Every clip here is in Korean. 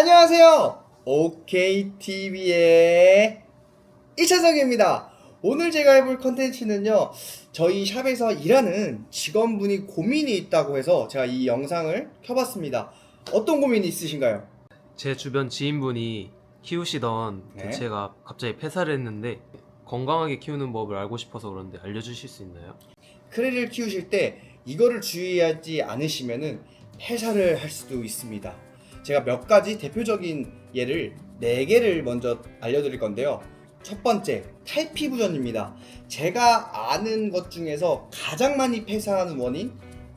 안녕하세요. OKTV의 이찬석입니다. 오늘 제가 해볼 컨텐츠는요, 저희 샵에서 일하는 직원분이 고민이 있다고 해서 제가 이 영상을 켜봤습니다. 어떤 고민이 있으신가요? 제 주변 지인분이 키우시던 네. 개체가 갑자기 폐사를 했는데 건강하게 키우는 법을 알고 싶어서 그런데 알려주실 수 있나요? 크레를 키우실 때 이거를 주의하지 않으시면은 폐사를 할 수도 있습니다. 제가 몇 가지 대표적인 예를 4개를 먼저 알려드릴 건데요. 첫 번째, 탈피부전입니다. 제가 아는 것 중에서 가장 많이 폐사하는 원인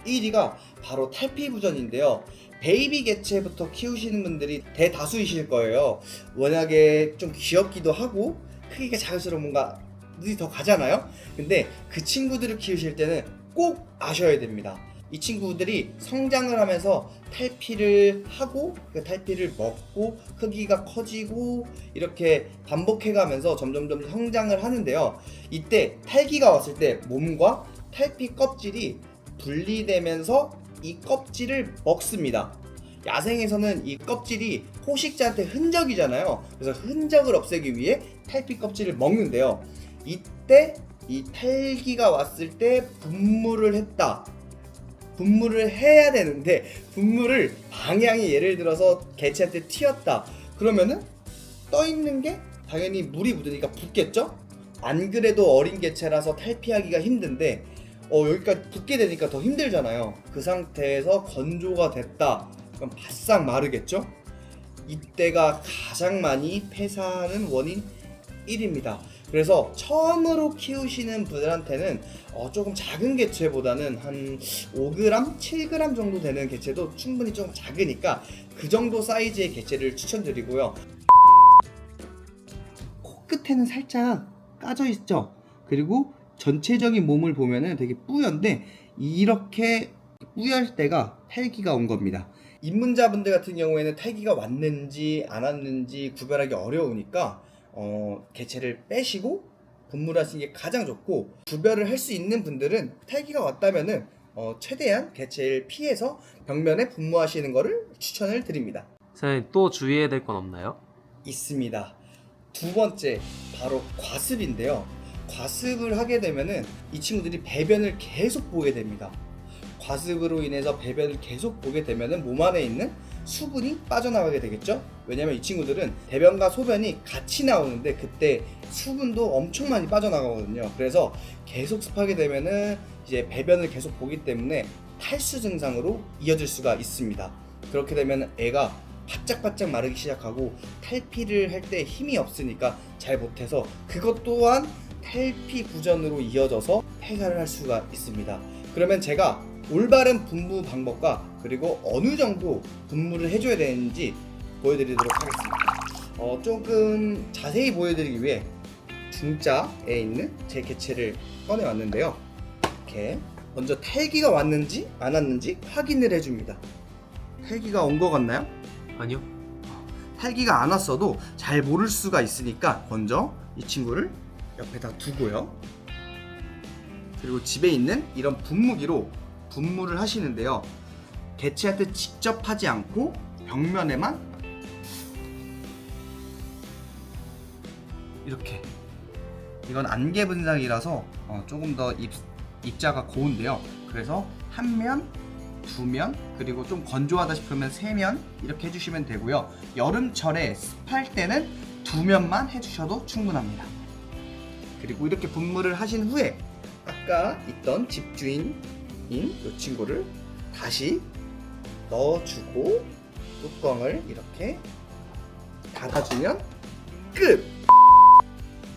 1위가 바로 탈피부전인데요. 베이비 개체부터 키우시는 분들이 대다수이실 거예요. 워낙에 좀 귀엽기도 하고 크기가 작을수록 뭔가 눈이 더 가잖아요. 근데 그 친구들을 키우실 때는 꼭 아셔야 됩니다. 이 친구들이 성장을 하면서 탈피를 하고 그 탈피를 먹고 크기가 커지고 이렇게 반복해 가면서 점점 성장을 하는데요. 이때 탈기가 왔을 때 몸과 탈피 껍질이 분리되면서 이 껍질을 먹습니다. 야생에서는 이 껍질이 포식자한테 흔적이잖아요. 그래서 흔적을 없애기 위해 탈피 껍질을 먹는데요. 이때 이 탈기가 왔을 때 분무를 했다. 분무를 해야 되는데 분무를 방향이 예를 들어서 개체한테 튀었다. 그러면은 떠 있는 게 당연히 물이 묻으니까 붓겠죠? 안 그래도 어린 개체라서 탈피하기가 힘든데 여기까지 붓게 되니까 더 힘들잖아요. 그 상태에서 건조가 됐다. 그럼 바싹 마르겠죠? 이때가 가장 많이 폐사하는 원인 1입니다. 그래서 처음으로 키우시는 분들한테는 조금 작은 개체보다는 한 5g, 7g 정도 되는 개체도 충분히 좀 작으니까 그 정도 사이즈의 개체를 추천드리고요. 코끝에는 살짝 까져 있죠. 그리고 전체적인 몸을 보면은 되게 뿌연데 이렇게 뿌열 때가 탈기가 온 겁니다. 입문자분들 같은 경우에는 탈기가 왔는지 안 왔는지 구별하기 어려우니까 개체를 빼시고 분무하시는 게 가장 좋고, 구별을 할 수 있는 분들은 탈기가 왔다면은 최대한 개체를 피해서 벽면에 분무하시는 것을 추천을 드립니다. 사장님 또 주의해야 될 건 없나요? 있습니다. 두 번째, 바로 과습인데요. 과습을 하게 되면은 이 친구들이 배변을 계속 보게 됩니다. 과습으로 인해서 배변을 계속 보게 되면은 몸 안에 있는 수분이 빠져나가게 되겠죠? 왜냐면 이 친구들은 배변과 소변이 같이 나오는데 그때 수분도 엄청 많이 빠져나가거든요. 그래서 계속 습하게 되면은 이제 배변을 계속 보기 때문에 탈수 증상으로 이어질 수가 있습니다. 그렇게 되면 애가 바짝바짝 마르기 시작하고 탈피를 할 때 힘이 없으니까 잘 못해서 그것 또한 탈피 부전으로 이어져서 폐사를 할 수가 있습니다. 그러면 제가 올바른 분무 방법과 그리고 어느 정도 분무를 해줘야 되는지 보여드리도록 하겠습니다. 조금 자세히 보여드리기 위해 중자에 있는 제 개체를 꺼내왔는데요. 이렇게 먼저 탈기가 왔는지 안 왔는지 확인을 해줍니다. 탈기가 온 것 같나요? 아니요. 탈기가 안 왔어도 잘 모를 수가 있으니까 먼저 이 친구를 옆에다 두고요. 그리고 집에 있는 이런 분무기로 분무를 하시는데요. 개체한테 직접 하지 않고 벽면에만 이렇게, 이건 안개 분상이라서 조금 더 입자가 고운데요. 그래서 한 면, 두 면, 그리고 좀 건조하다 싶으면 세 면 이렇게 해주시면 되고요. 여름철에 습할 때는 두 면만 해주셔도 충분합니다. 그리고 이렇게 분무를 하신 후에 아까 있던 집주인 이 친구를 다시 넣어주고 뚜껑을 이렇게 닫아주면 끝!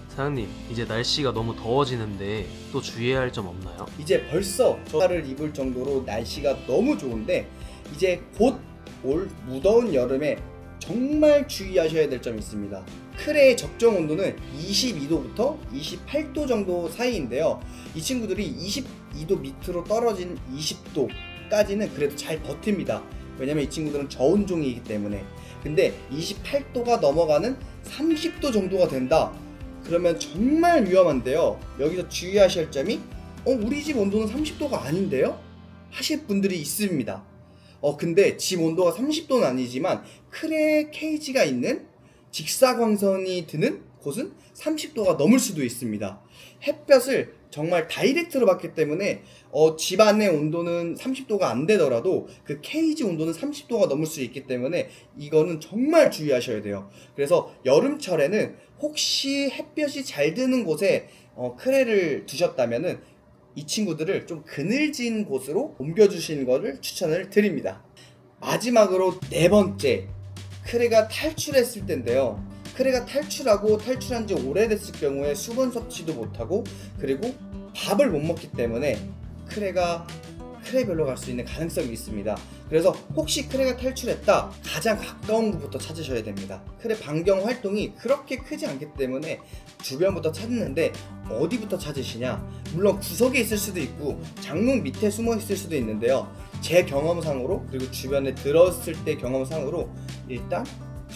사장님 이제 날씨가 너무 더워지는데 또 주의해야 할 점 없나요? 이제 벌써 저를 입을 정도로 날씨가 너무 좋은데 이제 곧 올 무더운 여름에 정말 주의하셔야 될 점이 있습니다. 크레의 적정 온도는 22도부터 28도 정도 사이인데요. 이 친구들이 22도 밑으로 떨어진 20도까지는 그래도 잘 버팁니다. 왜냐면 이 친구들은 저온종이기 때문에. 근데 28도가 넘어가는 30도 정도가 된다. 그러면 정말 위험한데요. 여기서 주의하실 점이 우리 집 온도는 30도가 아닌데요? 하실 분들이 있습니다. 근데 집 온도가 30도는 아니지만 크레 케이지가 있는 직사광선이 드는 곳은 30도가 넘을 수도 있습니다. 햇볕을 정말 다이렉트로 받기 때문에 집 안의 온도는 30도가 안 되더라도 그 케이지 온도는 30도가 넘을 수 있기 때문에 이거는 정말 주의하셔야 돼요. 그래서 여름철에는 혹시 햇볕이 잘 드는 곳에 크레를 두셨다면은 이 친구들을 좀 그늘진 곳으로 옮겨주시는 것을 추천을 드립니다. 마지막으로 네 번째, 크레가 탈출했을 때인데요. 크레가 탈출하고 탈출한 지 오래됐을 경우에 수분 섭취도 못하고 그리고 밥을 못 먹기 때문에 크레가 크레별로 갈 수 있는 가능성이 있습니다. 그래서 혹시 크레가 탈출했다, 가장 가까운 곳부터 찾으셔야 됩니다. 크레 반경 활동이 그렇게 크지 않기 때문에 주변부터 찾는데 어디부터 찾으시냐? 물론 구석에 있을 수도 있고 장롱 밑에 숨어 있을 수도 있는데요. 제 경험상으로 그리고 주변에 들었을 때 경험상으로 일단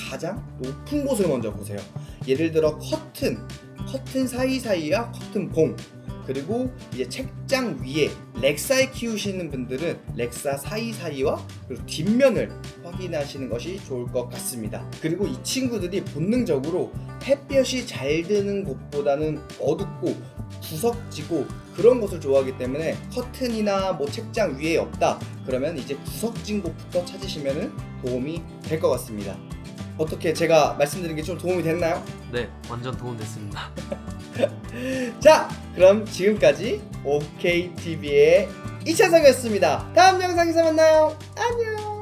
가장 높은 곳을 먼저 보세요. 예를 들어 커튼 사이사이와 커튼 봉, 그리고 이제 책장 위에 렉사에 키우시는 분들은 렉사 사이사이와 그리고 뒷면을 확인하시는 것이 좋을 것 같습니다. 그리고 이 친구들이 본능적으로 햇볕이 잘 드는 곳보다는 어둡고 구석지고 그런 곳을 좋아하기 때문에 커튼이나 뭐 책장 위에 없다 그러면 이제 구석진 곳부터 찾으시면 도움이 될 것 같습니다. 어떻게 제가 말씀드린 게 좀 도움이 됐나요? 네, 완전 도움됐습니다. 자, 그럼 지금까지 OKTV의 이찬성이었습니다. 다음 영상에서 만나요. 안녕.